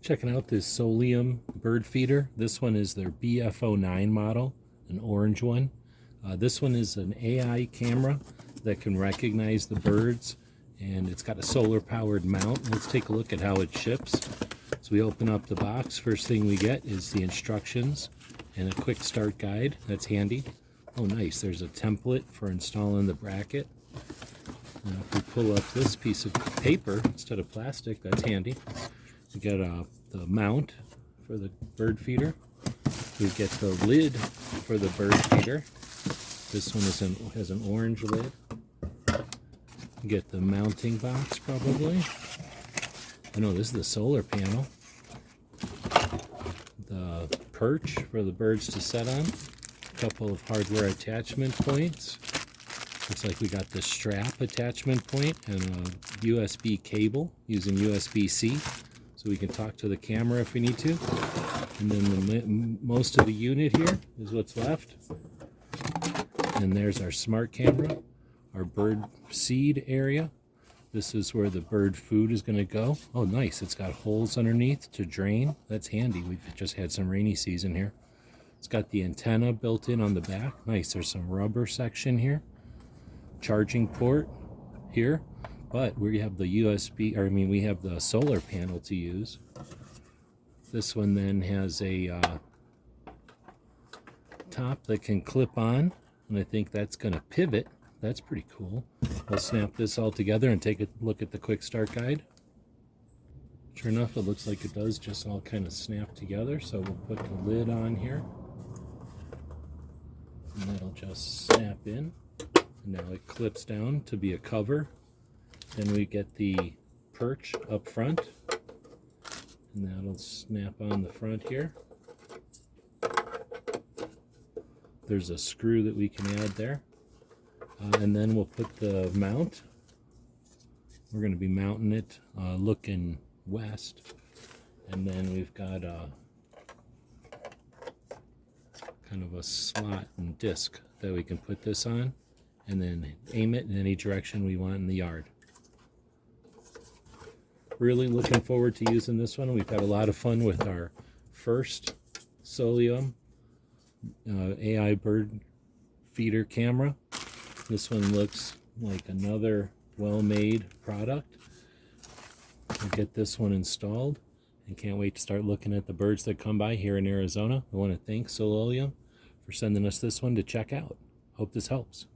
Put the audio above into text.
Checking out this SOLIOM bird feeder. This one is their BF09 model, an orange one. This one is an AI camera that can recognize the birds, and it's got a solar powered mount. Let's take a look at how it ships. So we open up the box. First thing we get is the instructions and a quick start guide. That's handy. Oh nice, there's a template for installing the bracket. Now if we pull up this piece of paper instead of plastic, that's handy. We get the mount for the bird feeder. We get the lid for the bird feeder. This one has an orange lid. We get the mounting box probably. Oh no, this is the solar panel. The perch for the birds to set on. A couple of hardware attachment points. Looks like we got the strap attachment point and a USB cable using USB-C. So we can talk to the camera if we need to. And then most of the unit here is what's left. And there's our smart camera, our bird seed area. This is where the bird food is going to go. Oh nice, it's got holes underneath to drain. That's handy. We've just had some rainy season here. It's got the antenna built in on the back. Nice, there's some rubber section here. Charging port here. But we have the we have the solar panel to use. This one then has a top that can clip on, and I think that's going to pivot. That's pretty cool. We'll snap this all together and take a look at the quick start guide. Sure enough, it looks like it does just all kind of snap together. So we'll put the lid on here, and that'll just snap in. And now it clips down to be a cover. Then we get the perch up front, and that'll snap on the front here. There's a screw that we can add there. And then we'll put the mount. We're going to be mounting it looking west. And then we've got a kind of a slot and disc that we can put this on, and then aim it in any direction we want in the yard. Really looking forward to using this one. We've had a lot of fun with our first SOLIOM AI bird feeder camera. This one looks like another well-made product. We'll get this one installed and can't wait to start looking at the birds that come by here in Arizona. I want to thank SOLIOM for sending us this one to check out. Hope this helps.